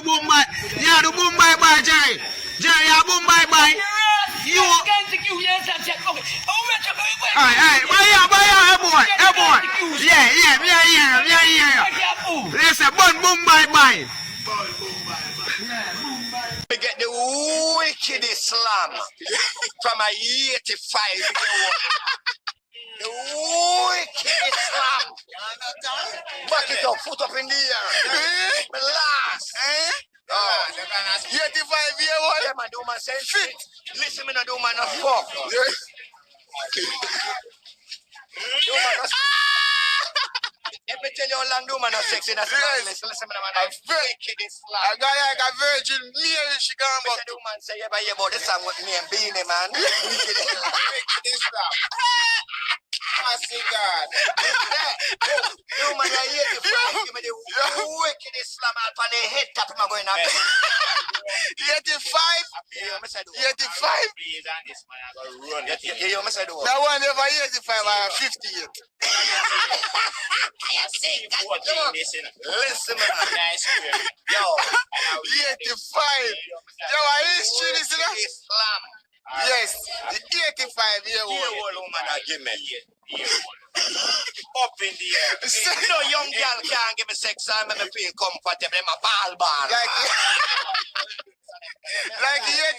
do boom bye. Yeah, do boom bye bye, Jerry. Jerry, you boom bye bye. You. Alright, hey boy. Yeah. Listen, boom bye bye. We get the wickedest slam from a 85-year-old. The wickedest slam. Back it up, foot up in the air. Relax. 85-year-old. Yeah, man, do man say fit. Listen, me no do man no fuck. Do man no Let me tell you how long do man no sex in a slam. Listen, me no man no wickedest slam. A guy like a virgin Mary, she gone back. Do man say, yeah, but you about the song with me and Beanie, man. Wickedest slam. I see God. You man, you 85. Give me the wickedest slam out on the head top of my going up. 85? 85? That one never 85 or 50 yet. Listen, man. Yo, 85. Yo, are you street is it? Islam. Yes, the 85-year-old woman that give me. Up in the air. No young girl can't give me sex and make me feel comfortable. I'm a ball. Like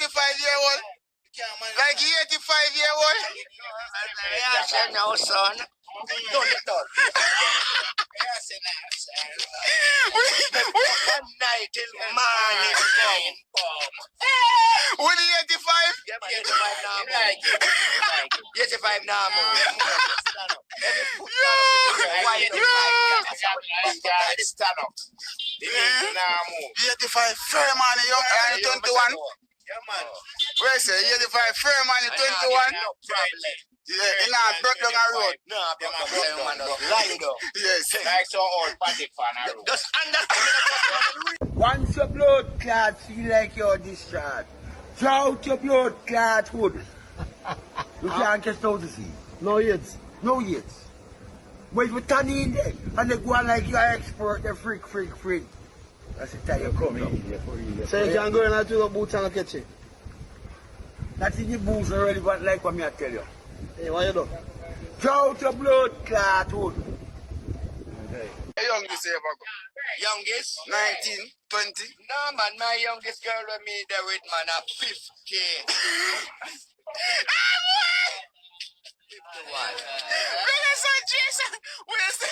85-year-old? Like 85-year-old? Yeah, no, son. Don't it done. One night till morning come. Will he 85? Yeah, man, 85 now. 85 now, man. Stand up. 85 fair man, young and 21. Yeah, man. Where is it? 85 fair man, 21. Yeah, in our broke down a road. No, man, lie down. Yes. Like so old party fan. Just understand. Once your blood clot feel like you're discharged, draw out your blood clot hood. You can't catch out the sea. No yet. But if you turn in there and they go on like you're expert, they freak. That's the time you come in. So you can go in and do the boots and catch it. That's in the boots already, but like what me I tell you. Hey, what you do? Draw out your blood clot hood. How young you say about Youngest? 19, 20. No, man, my youngest girl with me there with, man, a 50. 51. Jason, where's the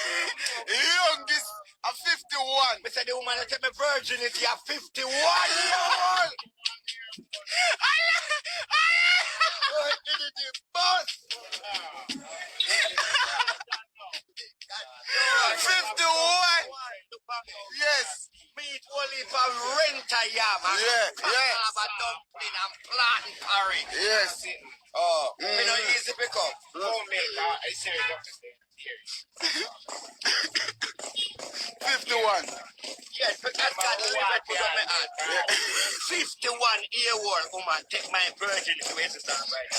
youngest of 51? I said the woman that take my virginity at 51 years. Boss. 51. Yes. Meat only for rent a year, man. Yeah. Have a dumpling and plant curry. Yes. Oh, we don't easy pick up. Homemaker, I say it. 51. Yes, but that's got to live it put on my hand. 51-year-old woman take my virginity away to stand right now.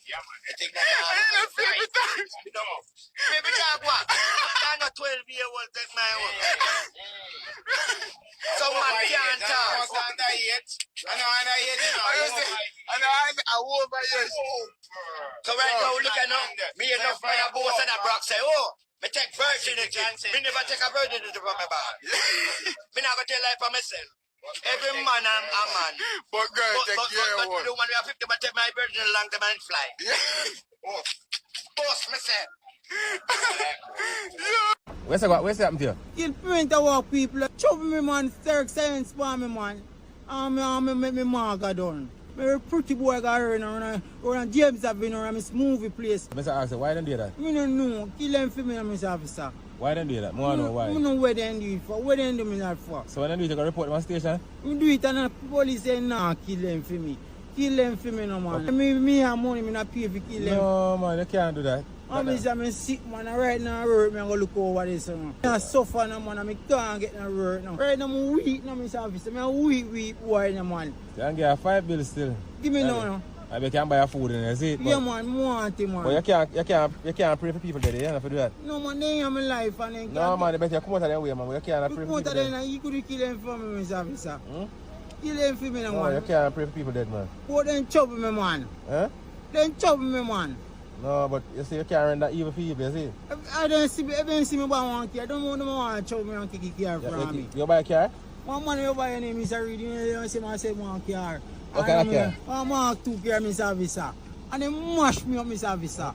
Yeah, man. I think that's you know. Baby dog, what? I'm not 12-year-old take my own. Someone can't talk. I over yes. So right now, look at now. Me enough man a boss and a Brock say, oh, me take virginity. Me never take a virginity from my bag. Me not gonna tell life for myself. Every man a man. But girl, take care of But the woman we are 50 but take my virginity long time and fly. Boss, me say. Where's that happened to you? You print a walk people, chop me man, Turk science for me man. And me make me marga done. Me pretty boy got around James have been around this movie place. Mr. Arthur, why don't do that? Me don't know. Kill them for me, Mr. Officer. Why don't do that? I know why. I don't know where they do it for. Where they do me that for? So when they do it, you can report them on station? We do it and the police say, nah, kill them for me. Kill them for me no man. Okay. Me have money, me not pay for kill them. No man, you can't do that. I'm sick man, right now I work, I'm going to look over this man. I suffer now man, I can't get no work now. Right now I'm weak now, Mr. Officer. I'm weak boy now man. You can get a 5 bill still. Give me now. I bet you can buy a food in there, see it? Yeah, man, I want it, man. But you can't pray for people today, you know, for do that. No, man, they ain't my life, and they No, man, they better come out of their way, man. You can't pray for come people out of dead. there, you could kill them for me, Mr. Officer. Hmm? Kill them for me, No, man. you can't pray for people dead, man. But then chop me, man. Huh? Then chop me, man. No, but you see, you can't render evil for evil, you see? I don't see me buy one car. I don't want to chop me and kick a car from me. You buy a car? One man you buy your name is already, you don't see me say one car. What kind of car? One man 2 car, Mr. Officer. And they mash me up, Mr. Officer.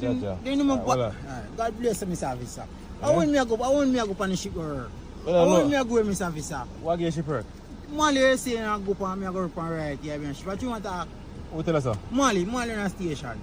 Gotcha. Then you Alright, God bless you, Mr. Officer. I want me to go on the ship work. I Well, want no. me to go, Mr. Officer. What give you ship work? Molly is saying I go on me to go up on right here, but you want to Who tell us so? Molly in a station.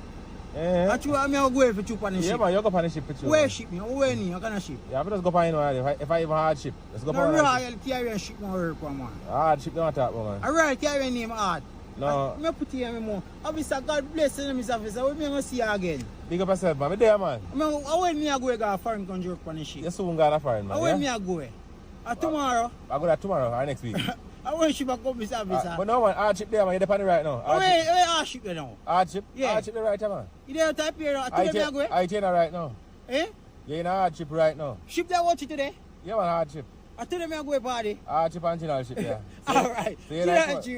Eh? But you want me to go if you chop on the Yeah, ship. man, you go on the ship with you. Where man. ship me? Where ni? What kind of ship? Yeah, but just go on anywhere. If I even hard ship, let's go No on a Royal Caribbean ship no work for man. hard ship, don't talk about, man. A Royal Caribbean name hard. No. Me put here me more. Officer, God bless you, Mr. Officer. When me gonna see you again? Big up yourself, man. Me there, man. When me a go foreign country work on the ship? You soon gonna foreign, man. When me Yeah? a go? Tomorrow? I go there tomorrow or next week. I want ship a go, Mr. Officer. But no, man, hard ship there, man. You're depending right now. Hard ship. Where are ship you now? Hard ship? Yeah. Hard ship there right now, man. You there type here? I tell me a go? I tell you right now. Eh? You're in a hard ship right now. Ship there watch you today? Yeah, man, hard ship. I tell them I go party. Hard ship and general ship, yeah. Alright. So Yeah, you're right to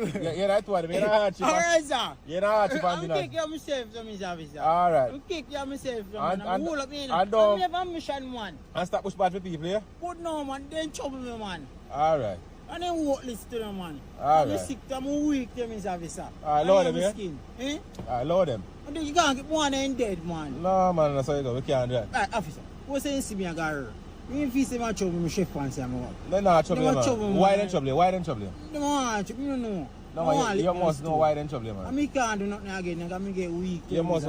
You're in a hard ship. Alright, sir. You're in a hard ship and I'm general kick you myself, Mr. Officer. Alright. I'm kick you myself, And- man. I'm hold up me. and I'm don't- never mission, man. And stop push bad for people, yeah? But no, man, they ain't trouble me, man. Alright. And then walk list to them, man. All I'm right. sick, I'm weak, them Mr. Officer. Alright, load them, I'm yeah? skin. Eh? Alright, load them. And then you can't get one and dead, man. No, man, that's how you go. We can't do that. Alright, officer. What's saying see me a guy? Me if he say my trouble, me chef fancy I'm out. No, no, trouble, No man. trouble, man. Why them trouble? Why them trouble? No man, me no know. No, I man, want you lick must my know stew. why them trouble, And man. me can't do nothing again, because me get weak. You must,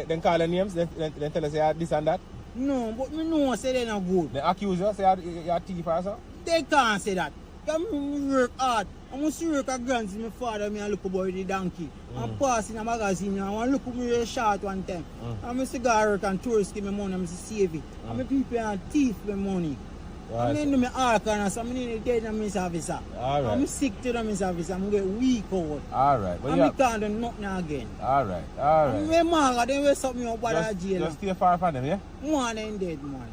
then call the names, then tell us you are this and that. No, but me know say they not good. Then accuse you, say you are thief or something. They can't say that. Because me work hard. I must work a grants my father me and look about the donkey. And pass in a magazine and I want to look at me real short one time. And I cigar work and tourists give me money and I save it. And my people are thief me money. Right. I mean, I can't, so I need to get them, Mr. Officer. All right. I'm sick to them, Mr. Officer. I'm get weak out. Alright, but And yeah. I can't do nothing again. Alright, I'm alright. very mad, they will stop me up by the jail. Just stay far from them, yeah? One and dead, man.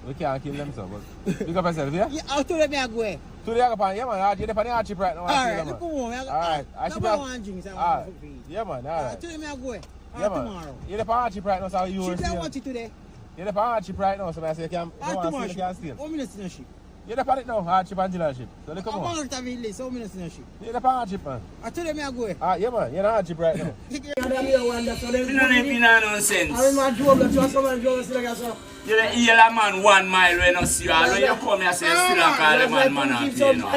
We can't kill them, so, but pick up yourself, yeah? Yeah, I told them I go. Today I go pan, yeah, man. You're the hard chip right now. Alright, look home. Alright, I should have one drink, so I Alright, want to feed. yeah, man, I alright. told them I go. Yeah, man. Tomorrow. You're the hard chip right now, so you will Ship see. that watch it today. You're the hard chip right now, so I say you can, Tomorrow. you can steal. How many minutes in a ship? You're the pan it now, hard chip and general chip. So they come I'm on. going to have a list. How many minutes in a ship? You're the hard chip, man. I told them I go. Yeah, man, you're the hard chip right now. You don't even know nonsense. You're the yellow man 1 mile when you see you. I know you come here and say still a call the man and play now.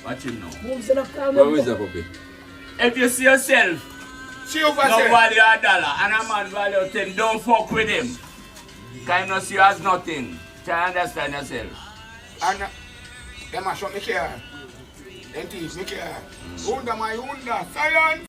Watch him now. Where is that puppy? If you see yourself, See you for no yourself. value a dollar and a man value 10, don't fuck with him. Because you see you as nothing. Try to understand yourself. And them a shot me care. Them thief me care. Unda my unda. Silence.